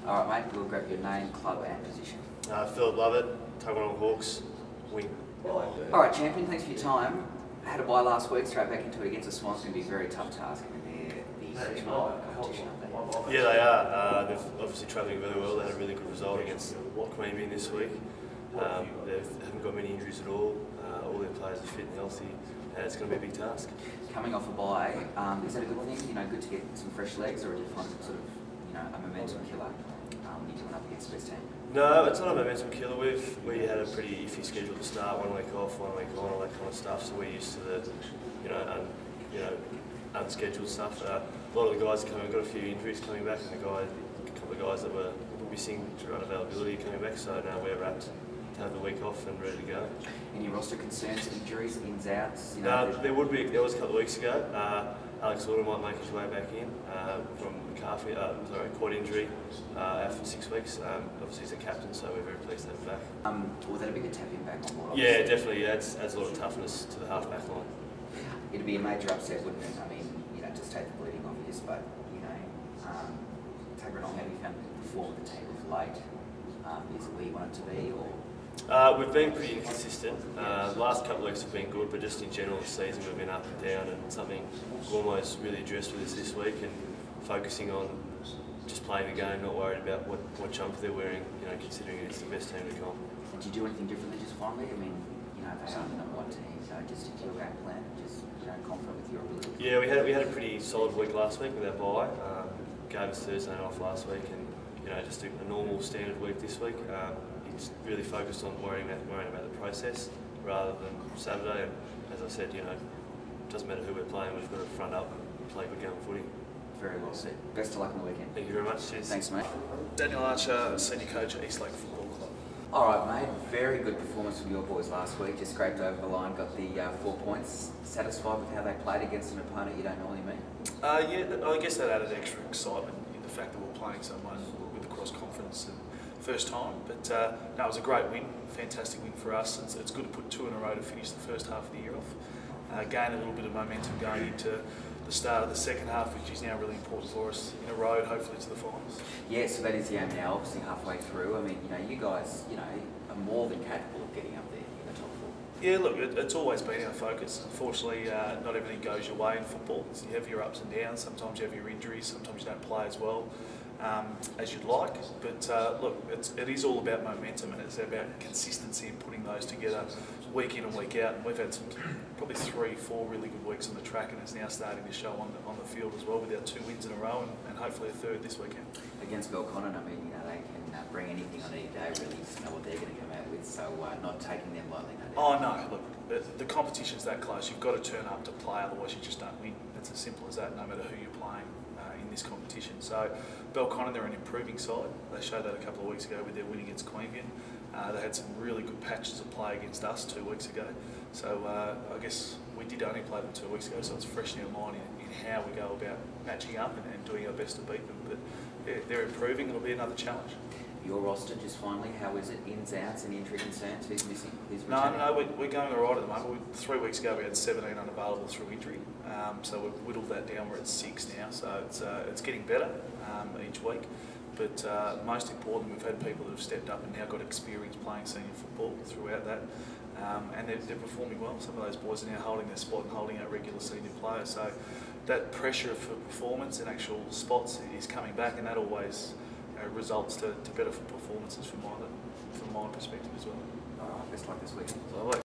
All right, mate, we'll grab your name, club and position. Philip Lovett, Tuggeranong Hawks, wing. All right, champion, thanks for your time. Had a bye last week, straight back into it against the Swans. It's going to be a very tough task. I mean, they're the Section 1 competition, aren't they? Yeah, they are. They're obviously travelling really well. They had a really good result against Queanbeyan this week. They haven't got many injuries at all. All their players are fit and healthy. It's going to be a big task. Coming off a bye, is that a good thing? You know, good to get some fresh legs, or do you find it sort of, you know, a momentum killer when you're coming up against the best team? No, it's not a momentum killer. We had a pretty iffy schedule to start, 1 week off, 1 week on, all that kind of stuff. So we're used to the, unscheduled stuff. A lot of the guys are coming. We've got a few injuries coming back, and a couple of guys that were missing through unavailability coming back. So now we're wrapped to have the week off and ready to go. Any roster concerns, injuries, ins, outs? You know, there would be. There was a couple of weeks ago. Alex Order might make his way back in from quad injury out for 6 weeks. Obviously he's a captain, so we're very pleased to have him back. Well, that'd be good to have him back on board. Obviously. Yeah, definitely. Adds a lot of toughness to the half-back line. It'd be a major upset, wouldn't it? I mean, you know, just take the bleeding obvious, but you know, Tuggeranong, have you found the form of the team of late? Is it where you want it to be, or? We've been pretty inconsistent. The last couple of weeks have been good, but just in general this season we've been up and down, and something Gormo's really addressed with us this week, and focusing on just playing the game, not worried about what jumper they're wearing, you know, considering it's the best team to come. And did you do anything differently just finally? I mean, you know, they are the number one team, so just stick to your game plan, just, you know, confident with your ability. Yeah, we had a pretty solid week last week with our bye. Gave us Thursday night off last week, and you know, just a normal standard week this week. It's really focused on worrying about the process rather than Saturday. And as I said, you know, it doesn't matter who we're playing. We've got to front up and play good game of footy. Very well said. Best of luck on the weekend. Thank you very much. Cheers. Thanks, mate. Daniel Archer, Senior Coach at Eastlake Football Club. All right, mate. Very good performance from your boys last week. Just scraped over the line, got the 4 points. Satisfied with how they played against an opponent you don't normally meet? Yeah, I guess that added extra excitement in the fact that we're playing someone with the cross-conference and first time. But no, it was a great win, fantastic win for us. It's good to put 2 in a row to finish the first half of the year off. Gain a little bit of momentum going into the start of the second half, which is now really important for us in a road, hopefully to the finals. Yeah, so that is the aim now, obviously halfway through. I mean, you know, you guys, you know, are more than capable of getting up there in the top 4. Yeah, look, it's always been our focus. Unfortunately, not everything goes your way in football. So you have your ups and downs. Sometimes you have your injuries. Sometimes you don't play as well as you'd like. But look, it is all about momentum, and it's about consistency and putting those together week in and week out. And we've had some probably 3-4 really good weeks on the track, and it's now starting to show on the field as well with our 2 wins in a row, and hopefully a third this weekend. Against Belconnen, I mean, you know, they can bring anything on any day. Really, just know what they're going to come out with. So not taking them lightly. Oh no, look, the competition's that close. You've got to turn up to play, otherwise you just don't win. It's as simple as that, no matter who you're playing in this competition. So Belconnen, they're an improving side. They showed that a couple of weeks ago with their win against Queanbeyan. They had some really good patches of play against us 2 weeks ago. So I guess we did only play them 2 weeks ago, so it's fresh in our mind in how we go about matching up and doing our best to beat them. But yeah, they're improving. It'll be another challenge. Your roster, just finally, how is it? Ins, outs, any injury concerns? Who's missing? Who's returning? No, we're going all right at the moment. 3 weeks ago we had 17 unavailable through injury, so we've whittled that down. We're at 6 now, so it's getting better each week. But most important, we've had people that have stepped up and now got experience playing senior football throughout that, and they're performing well. Some of those boys are now holding their spot and holding our regular senior players. So that pressure for performance in actual spots is coming back, and that always results to better performances from my perspective as well. All right, best luck this week.